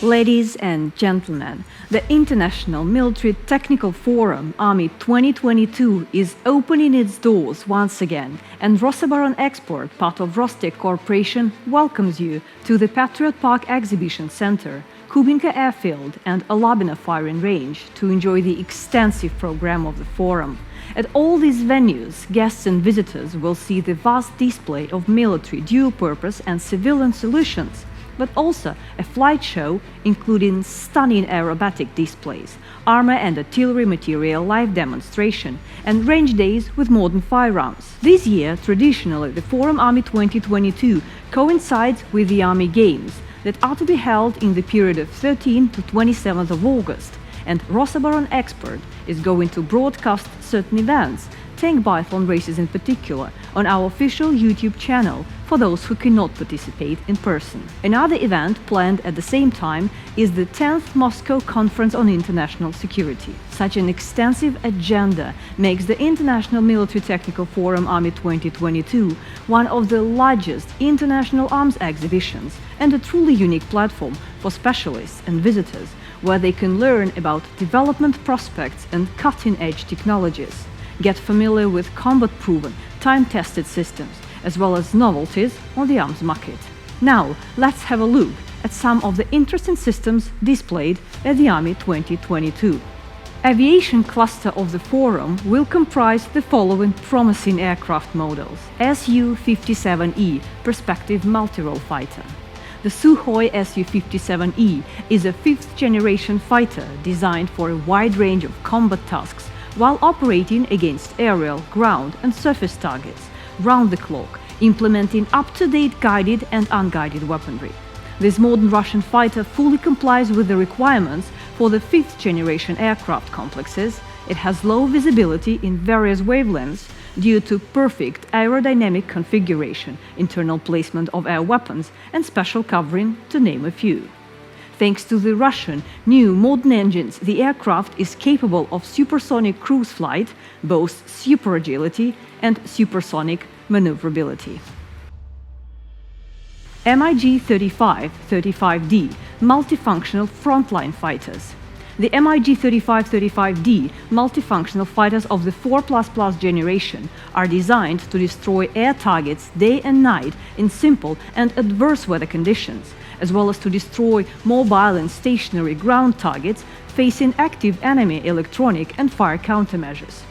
Ladies and gentlemen, the International Military Technical Forum ARMY-2022 is opening its doors once again, and Rosoboronexport, part of Rostec Corporation, welcomes you to the Patriot Park Exhibition Center, Kubinka Airfield and Alabina Firing Range to enjoy the extensive program of the forum. At all these venues, guests and visitors will see the vast display of military, dual-purpose and civilian solutions, but also a flight show including stunning aerobatic displays, armor and artillery material live demonstration, and range days with modern firearms. This year, traditionally, the Forum ARMY-2022 coincides with the Army Games that are to be held in the period of 13th to 27th of August, and Rosoboronexport is going to broadcast certain events, tank biathlon races in particular, on our official YouTube channel for those who cannot participate in person. Another event planned at the same time is the 10th Moscow Conference on International Security. Such an extensive agenda makes the International Military Technical Forum ARMY-2022 one of the largest international arms exhibitions and a truly unique platform for specialists and visitors, where they can learn about development prospects and cutting-edge technologies, get familiar with combat-proven, time-tested systems, as well as novelties on the arms market. Now, let's have a look at some of the interesting systems displayed at the Army 2022. Aviation cluster of the forum will comprise the following promising aircraft models: Su-57E Perspective Multirole Fighter. The Sukhoi Su-57E is a fifth-generation fighter designed for a wide range of combat tasks while operating against aerial, ground and surface targets round the clock, implementing up-to-date guided and unguided weaponry. This modern Russian fighter fully complies with the requirements for the fifth-generation aircraft complexes. It has low visibility in various wavelengths due to perfect aerodynamic configuration, internal placement of air weapons and special covering, to name a few. Thanks to the Russian new modern engines, the aircraft is capable of supersonic cruise flight, boasts super agility and supersonic maneuverability. MiG-35-35D Multifunctional Frontline Fighters. The MiG-35-35D multifunctional fighters of the 4++ generation are designed to destroy air targets day and night in simple and adverse weather conditions, as well as to destroy mobile and stationary ground targets facing active enemy electronic and fire countermeasures.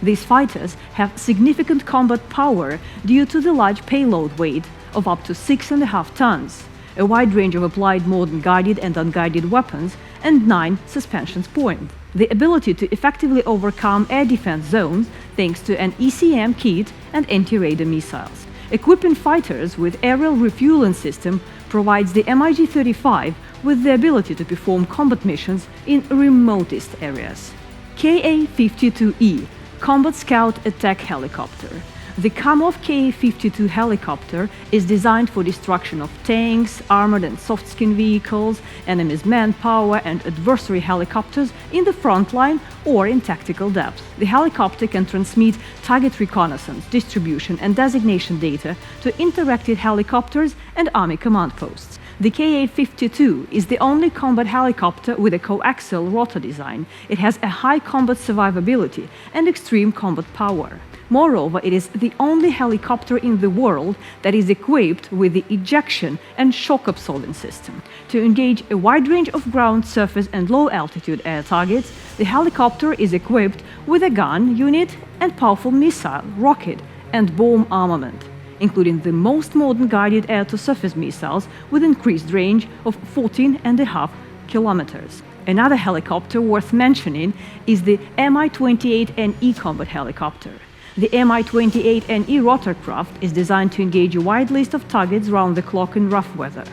These fighters have significant combat power due to the large payload weight of up to 6.5 tons, a wide range of applied modern guided and unguided weapons, and 9 suspension points. The ability to effectively overcome air defense zones thanks to an ECM kit and anti-radar missiles. Equipping fighters with aerial refueling system provides the MiG-35 with the ability to perform combat missions in remotest areas. Ka-52E Combat Scout Attack Helicopter. The Kamov Ka-52 helicopter is designed for destruction of tanks, armored and soft-skin vehicles, enemy's manpower and adversary helicopters in the front line or in tactical depth. The helicopter can transmit target reconnaissance, distribution and designation data to interactive helicopters and Army command posts. The Ka-52 is the only combat helicopter with a coaxial rotor design. It has a high combat survivability and extreme combat power. Moreover, it is the only helicopter in the world that is equipped with the ejection and shock absorbing system. To engage a wide range of ground, surface and low-altitude air targets, the helicopter is equipped with a gun unit and powerful missile, rocket and bomb armament, including the most modern guided air-to-surface missiles with increased range of 14.5 kilometers. Another helicopter worth mentioning is the Mi-28NE combat helicopter. The Mi-28NE rotorcraft is designed to engage a wide list of targets round the clock in rough weather.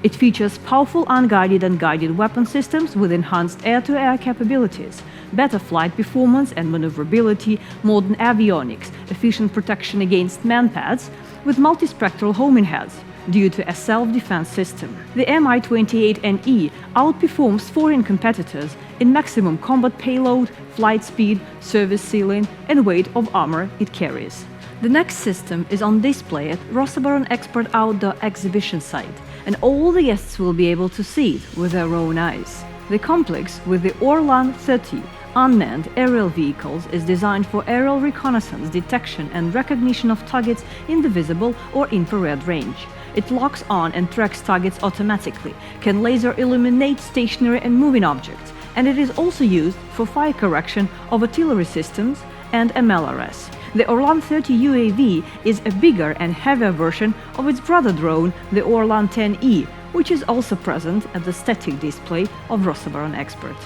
It features powerful unguided and guided weapon systems with enhanced air-to-air capabilities, better flight performance and maneuverability, modern avionics, efficient protection against manpads, with multispectral homing heads due to a self-defense system. The Mi-28NE outperforms foreign competitors in maximum combat payload, flight speed, service ceiling, and weight of armor it carries. The next system is on display at Rosoboronexport Outdoor Exhibition Site and all the guests will be able to see it with their own eyes. The complex with the Orlan 30 unmanned aerial vehicles is designed for aerial reconnaissance, detection and recognition of targets in the visible or infrared range. It locks on and tracks targets automatically, can laser illuminate stationary and moving objects, and it is also used for fire correction of artillery systems and MLRS. The Orlan 30 UAV is a bigger and heavier version of its brother drone, the Orlan 10E, which is also present at the static display of Rosoboronexport.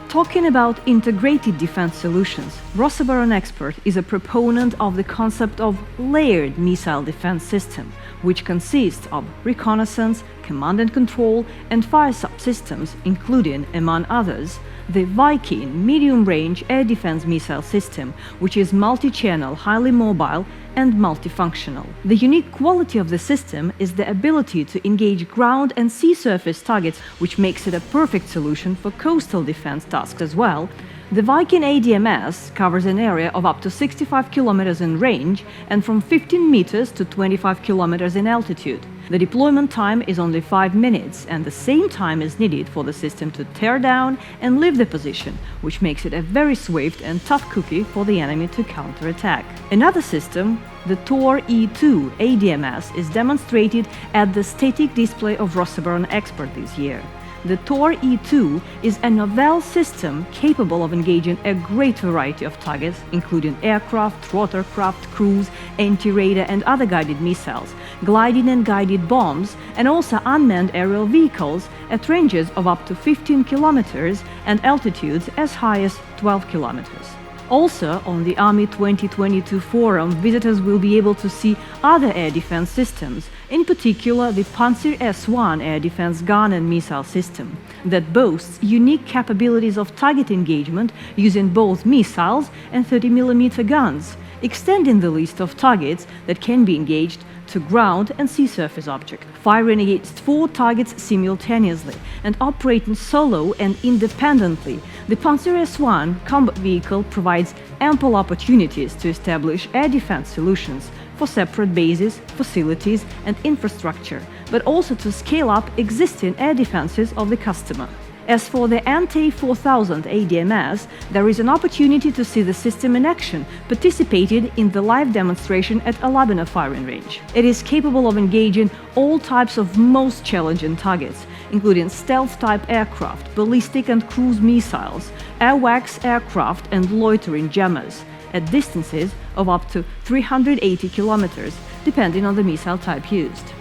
Talking about integrated defense solutions, Rosoboronexport is a proponent of the concept of layered missile defense system, which consists of reconnaissance, command and control, and fire subsystems, including, among others, the Viking medium-range air defense missile system, which is multi-channel, highly mobile, and multifunctional. The unique quality of the system is the ability to engage ground and sea surface targets, which makes it a perfect solution for coastal defense tasks as well. The Viking ADMS covers an area of up to 65 kilometers in range and from 15 meters to 25 kilometers in altitude. The deployment time is only 5 minutes, and the same time is needed for the system to tear down and leave the position, which makes it a very swift and tough cookie for the enemy to counterattack. Another system, the Tor E2 ADMS, is demonstrated at the static display of Rosoboronexport this year. The Tor E2 is a novel system capable of engaging a great variety of targets, including aircraft, rotorcraft, cruise, anti-radar and other guided missiles, gliding and guided bombs, and also unmanned aerial vehicles at ranges of up to 15 kilometers and altitudes as high as 12 kilometers. Also, on the ARMY-2022 forum, visitors will be able to see other air defense systems, in particular the Panzer S1 air defense gun and missile system, that boasts unique capabilities of target engagement using both missiles and 30mm guns, extending the list of targets that can be engaged to ground and sea surface objects, firing against 4 targets simultaneously and operating solo and independently. The Panzer S1 combat vehicle provides ample opportunities to establish air defense solutions for separate bases, facilities and infrastructure, but also to scale up existing air defenses of the customer. As for the AT-4000 ADMS, there is an opportunity to see the system in action, participated in the live demonstration at Alabina firing range. It is capable of engaging all types of most challenging targets, including stealth-type aircraft, ballistic and cruise missiles, AWACS aircraft and loitering jammers, at distances of up to 380 kilometers, depending on the missile type used.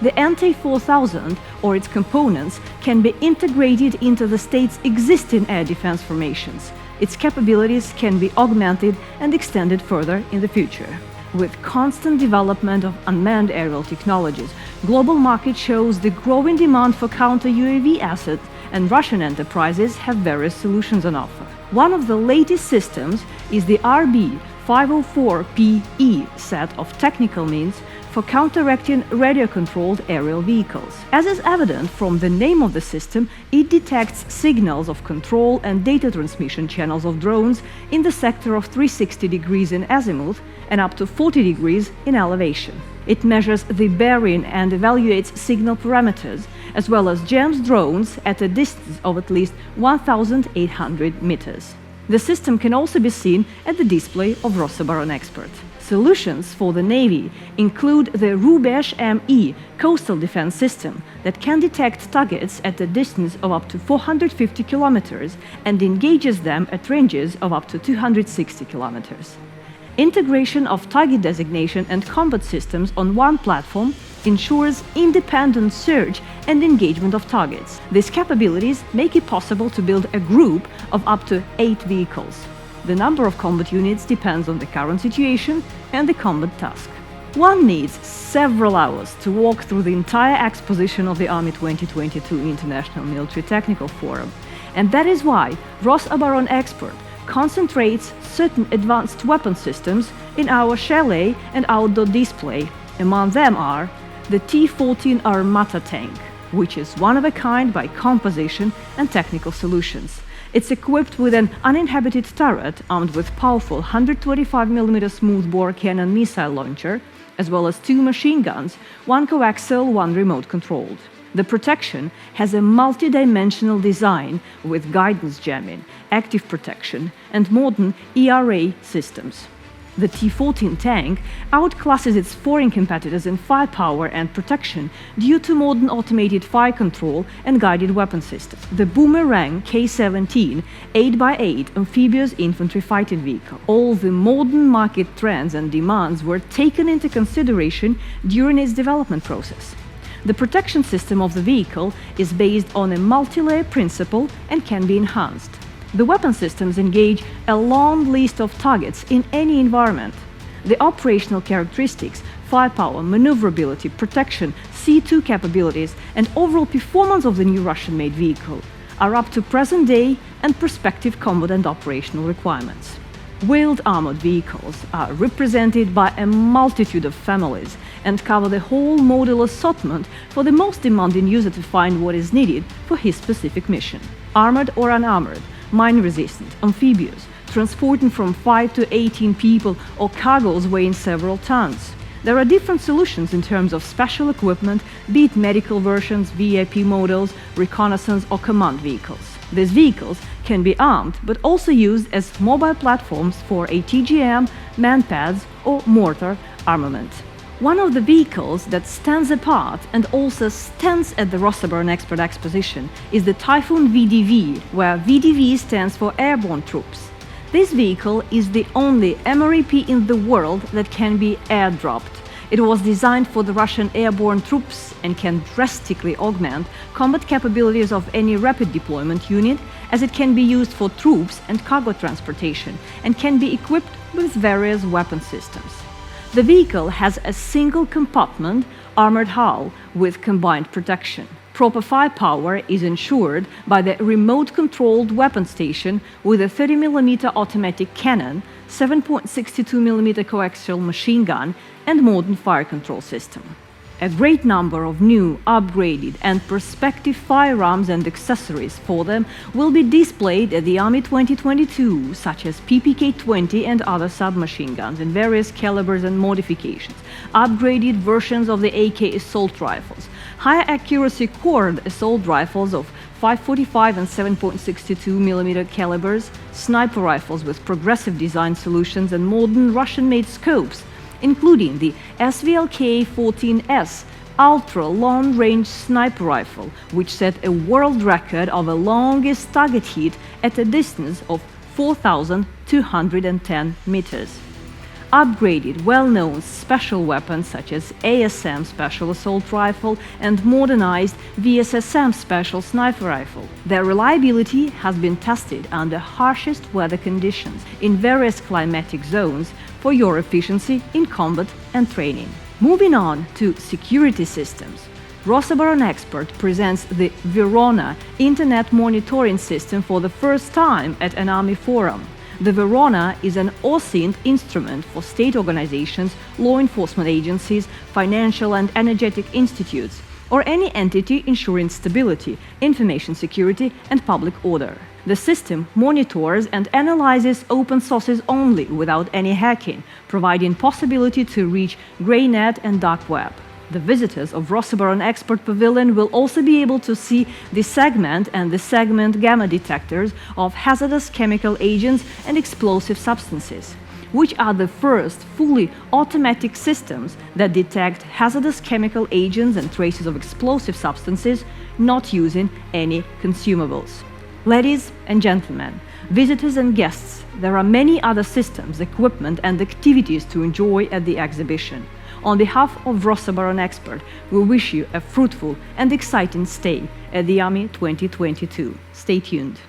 The AT-4000 or its components can be integrated into the state's existing air defense formations. Its capabilities can be augmented and extended further in the future. With constant development of unmanned aerial technologies, global market shows the growing demand for counter-UAV assets, and Russian enterprises have various solutions on offer. One of the latest systems is the RB-504PE set of technical means for counteracting radio-controlled aerial vehicles. As is evident from the name of the system, it detects signals of control and data transmission channels of drones in the sector of 360 degrees in azimuth and up to 40 degrees in elevation. It measures the bearing and evaluates signal parameters, as well as jams drones at a distance of at least 1,800 meters. The system can also be seen at the display of Rosoboronexport. Solutions for the Navy include the Rubesh ME coastal defense system that can detect targets at a distance of up to 450 kilometers and engages them at ranges of up to 260 kilometers. Integration of target designation and combat systems on one platform ensures independent search and engagement of targets. These capabilities make it possible to build a group of up to 8 vehicles. The number of combat units depends on the current situation and the combat task. One needs several hours to walk through the entire exposition of the ARMY-2022 International Military Technical Forum, and that is why Rosoboronexport concentrates certain advanced weapon systems in our chalet and outdoor display. Among them are the T-14 Armata tank, which is one of a kind by composition and technical solutions. It's equipped with an uninhabited turret armed with powerful 125mm smoothbore cannon missile launcher, as well as 2 machine guns, 1 coaxial, 1 remote-controlled. The protection has a multi-dimensional design with guidance jamming, active protection, and modern ERA systems. The T-14 tank outclasses its foreign competitors in firepower and protection due to modern automated fire control and guided weapon systems. The Boomerang K-17 8x8 amphibious infantry fighting vehicle. All the modern market trends and demands were taken into consideration during its development process. The protection system of the vehicle is based on a multi-layer principle and can be enhanced. The weapon systems engage a long list of targets in any environment. The operational characteristics, firepower, maneuverability, protection, C2 capabilities, and overall performance of the new Russian-made vehicle are up to present-day and prospective combat and operational requirements. Wheeled armored vehicles are represented by a multitude of families and cover the whole model assortment for the most demanding user to find what is needed for his specific mission. Armored or unarmored, mine-resistant, amphibious, transporting from 5 to 18 people or cargoes weighing several tons. There are different solutions in terms of special equipment, be it medical versions, VIP models, reconnaissance or command vehicles. These vehicles can be armed, but also used as mobile platforms for ATGM, manpads or mortar armament. One of the vehicles that stands apart and also stands at the Rosoboronexport exposition is the Typhoon VDV, where VDV stands for Airborne Troops. This vehicle is the only MREP in the world that can be airdropped. It was designed for the Russian airborne troops and can drastically augment combat capabilities of any rapid deployment unit, as it can be used for troops and cargo transportation and can be equipped with various weapon systems. The vehicle has a single compartment armored hull with combined protection. Proper firepower is ensured by the remote-controlled weapon station with a 30mm automatic cannon, 7.62mm coaxial machine gun, and modern fire control system. A great number of new, upgraded, and prospective firearms and accessories for them will be displayed at the ARMY-2022, such as PPK-20 and other submachine guns in various calibers and modifications, upgraded versions of the AK assault rifles, higher accuracy cord assault rifles of 5.45 and 7.62mm calibers, sniper rifles with progressive design solutions and modern Russian-made scopes, including the SVLK-14S ultra-long-range sniper rifle, which set a world record of a longest target hit at a distance of 4,210 meters. Upgraded, well-known special weapons such as ASM Special Assault Rifle and modernized VSSM Special Sniper Rifle. Their reliability has been tested under harshest weather conditions in various climatic zones for your efficiency in combat and training. Moving on to security systems, Rosoboronexport presents the Verona Internet Monitoring System for the first time at an Army forum. The Verona is an OSINT instrument for state organizations, law enforcement agencies, financial and energetic institutes, or any entity ensuring stability, information security, and public order. The system monitors and analyzes open sources only without any hacking, providing possibility to reach grey net and dark web. The visitors of Rosoboronexport Pavilion will also be able to see the segment and the segment gamma detectors of hazardous chemical agents and explosive substances, which are the first fully automatic systems that detect hazardous chemical agents and traces of explosive substances, not using any consumables. Ladies and gentlemen, visitors and guests, there are many other systems, equipment and activities to enjoy at the exhibition. On behalf of Rosoboronexport, we wish you a fruitful and exciting stay at the ARMY 2022. Stay tuned.